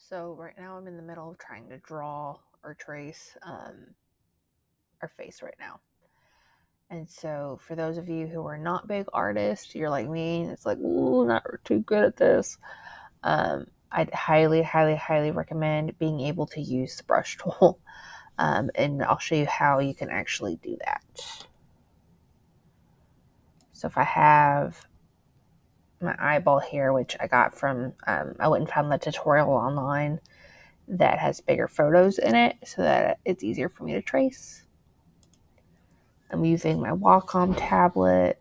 So right now I'm in the middle of trying to draw or trace our face right now. And so for those of you who are not big artists, you're like me, it's like, ooh, not too good at this. I'd highly, highly, highly recommend being able to use the brush tool. And I'll show you how you can actually do that. So if I have my eyeball here, which I got from, I went and found the tutorial online that has bigger photos in it so that it's easier for me to trace. I'm using my Wacom tablet.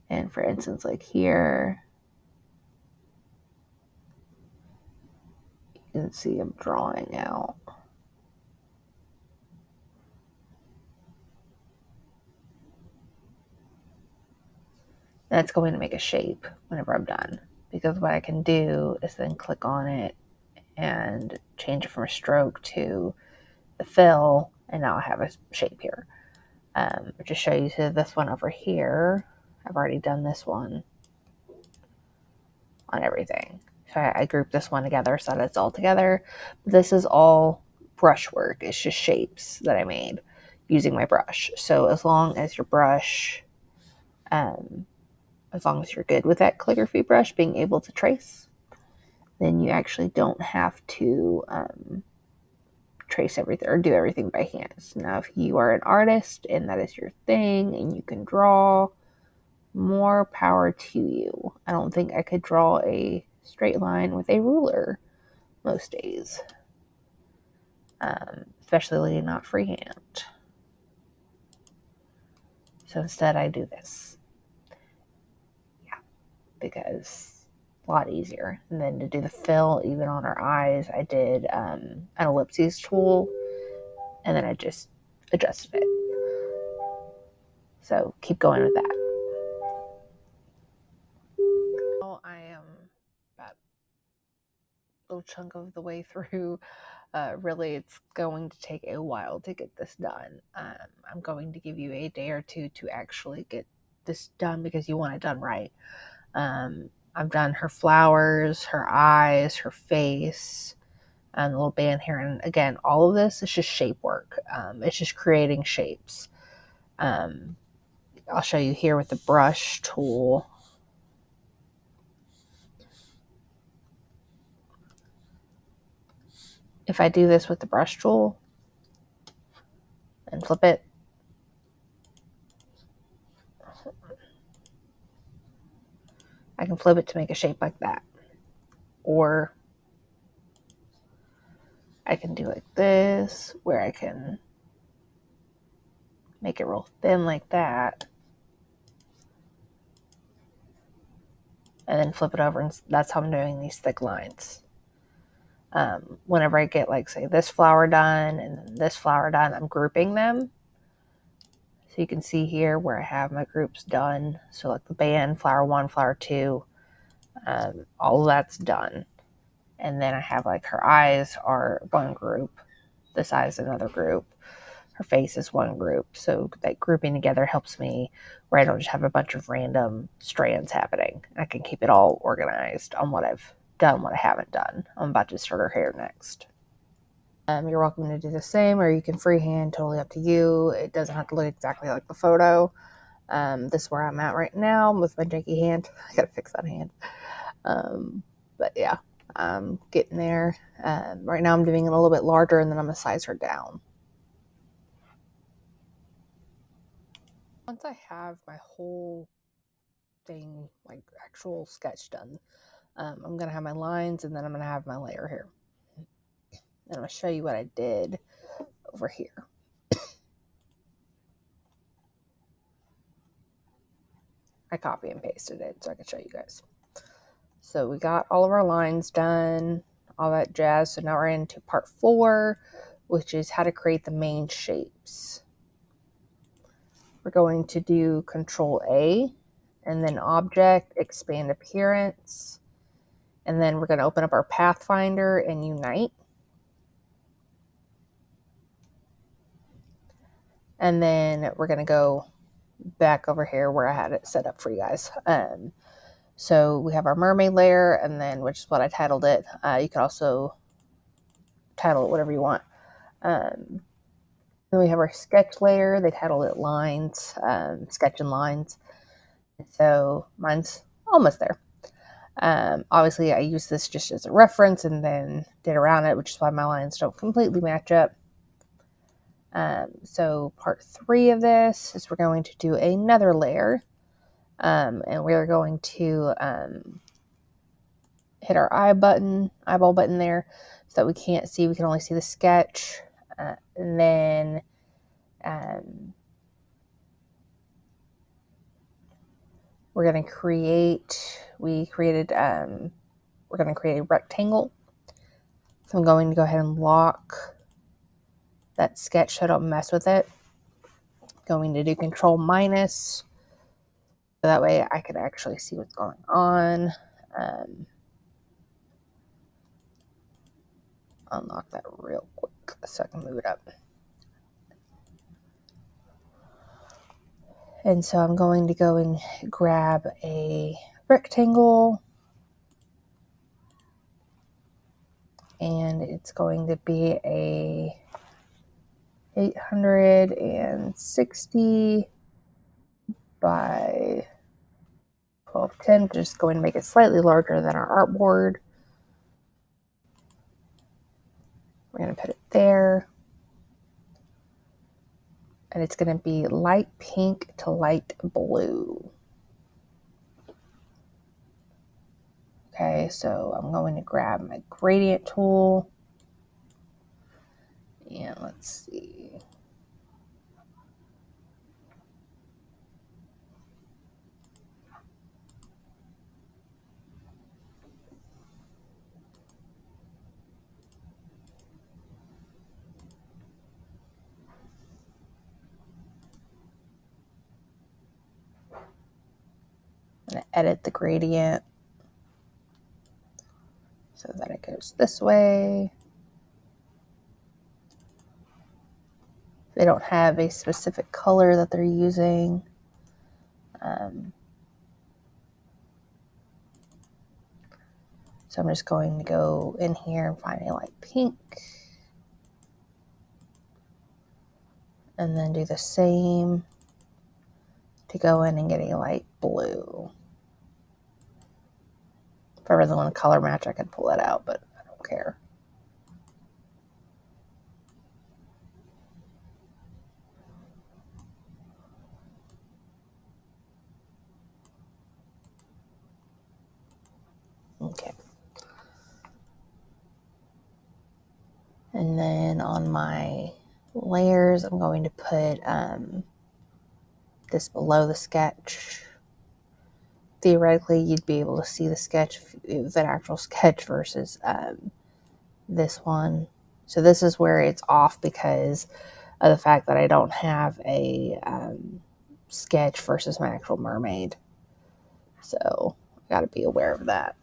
And for instance, like here, you can see I'm drawing out. That's going to make a shape whenever I'm done. Because what I can do is then click on it and change it from a stroke to the fill, and now I have a shape here. Just show you this one over here. I've already done this one on everything. So I grouped this one together so that it's all together. This is all brush work. It's just shapes that I made using my brush. So as long as your brush, as long as you're good with that calligraphy brush being able to trace, then you actually don't have to trace everything or do everything by hand. Now, if you are an artist and that is your thing and you can draw, more power to you. I don't think I could draw a straight line with a ruler most days, especially not freehand. So instead I do this. Yeah, because a lot easier. And then to do the fill, even on our eyes, I did an ellipses tool, and then I just adjusted it. So keep going with that. Well, I am about a little chunk of the way through. Really, it's going to take a while to get this done. I'm going to give you a day or two to actually get this done because you want it done right. I've done her flowers, her eyes, her face, and the little band here. And again, all of this is just shape work. It's just creating shapes. I'll show you here with the brush tool. If I do this with the brush tool and flip it, I can flip it to make a shape like that. Or I can do like this, where I can make it real thin like that. And then flip it over, and that's how I'm doing these thick lines. Whenever I get, like, say, this flower done and then this flower done, I'm grouping them. So you can see here where I have my groups done. So like the band, flower 1, flower 2, all of that's done. And then I have like her eyes are one group, this eye is another group, her face is one group. So that grouping together helps me where I don't just have a bunch of random strands happening. I can keep it all organized on what I've done, what I haven't done. I'm about to start her hair next. You're welcome to do the same, or you can freehand, totally up to you. It doesn't have to look exactly like the photo. This is where I'm at right now with my janky hand. I gotta fix that hand. But yeah, I'm getting there. Right now I'm doing it a little bit larger, and then I'm gonna size her down. Once I have my whole thing, like actual sketch done, I'm gonna have my lines, and then I'm gonna have my layer here. And I'm gonna show you what I did over here. I copy and pasted it so I can show you guys. So we got all of our lines done, all that jazz. So now we're into part 4, which is how to create the main shapes. We're going to do Control A, and then Object, Expand Appearance, and then we're going to open up our Pathfinder and Unite. And then we're going to go back over here where I had it set up for you guys. So we have our mermaid layer, and then, which is what I titled it. You can also title it whatever you want. Then we have our sketch layer. They titled it lines, sketch and lines. So mine's almost there. Obviously, I use this just as a reference and then did around it, which is why my lines don't completely match up. So part 3 of this is we're going to do another layer, and we're going to hit our eyeball button there, so that we can't see. We can only see the sketch, and then we're going to create. We're going to create a rectangle. So I'm going to go ahead and lock that sketch so I don't mess with it. Going to do Control minus, so that way I can actually see what's going on. Unlock that real quick so I can move it up. And so I'm going to go and grab a rectangle, and it's going to be a 860 by 1210. Just going to make it slightly larger than our artboard. We're going to put it there. And it's going to be light pink to light blue. Okay, so I'm going to grab my gradient tool. And let's see. I'm going to edit the gradient so that it goes this way. They don't have a specific color that they're using. So I'm just going to go in here and find a light pink. And then do the same to go in and get a light blue. If I really want to color match, I could pull that out, but I don't care. Okay. And then on my layers, I'm going to put this below the sketch. Theoretically, you'd be able to see the sketch if it was an actual sketch versus this one. So this is where it's off because of the fact that I don't have a sketch versus my actual mermaid. So I got to be aware of that.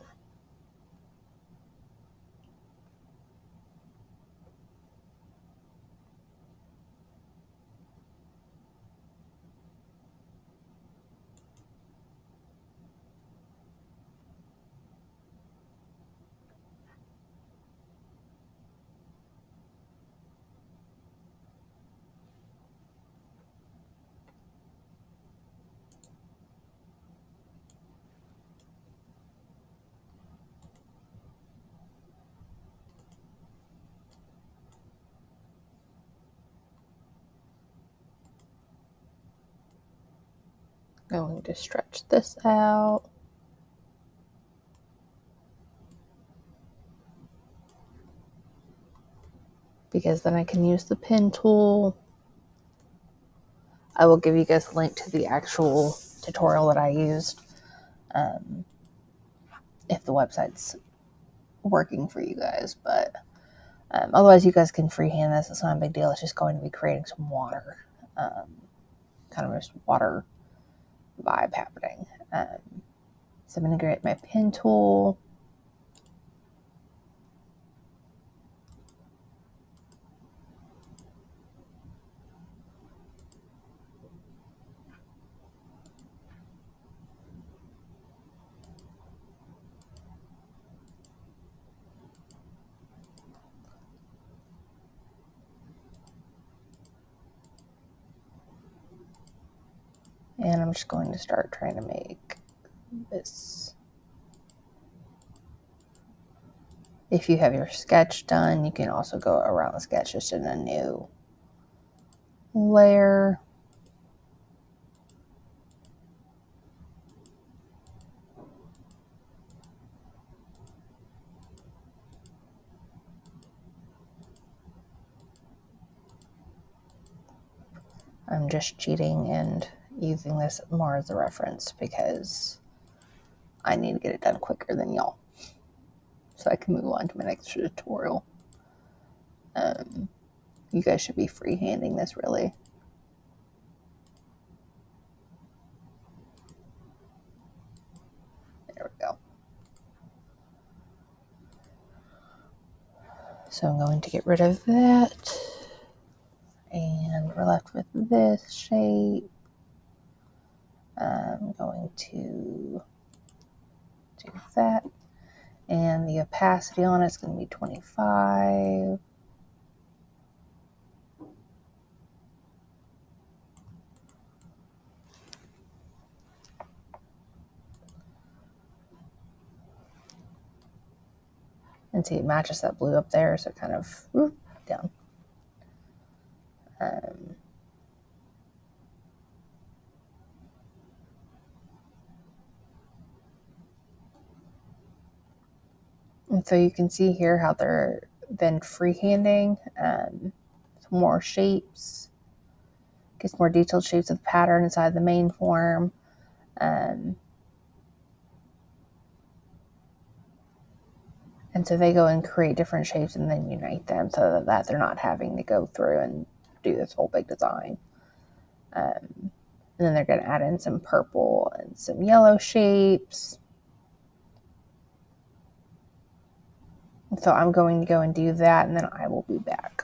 Going to stretch this out. Because then I can use the pen tool. I will give you guys a link to the actual tutorial that I used if the website's working for you guys. But otherwise, you guys can freehand this. It's not a big deal. It's just going to be creating some water. Kind of just water vibe happening. So I'm going to get my pen tool. And I'm just going to start trying to make this. If you have your sketch done, you can also go around the sketch just in a new layer. I'm just cheating and using this more as a reference because I need to get it done quicker than y'all, so I can move on to my next tutorial. You guys should be freehanding this, really. There we go. So I'm going to get rid of that. And we're left with this shape. I'm going to do that. And the opacity on it's going to be 25. And see, it matches that blue up there, so it kind of down. And so you can see here how they're then freehanding some more shapes, gets more detailed shapes of the pattern inside the main form. And so they go and create different shapes and then unite them so that they're not having to go through and do this whole big design. And then they're going to add in some purple and some yellow shapes. So I'm going to go and do that, and then I will be back.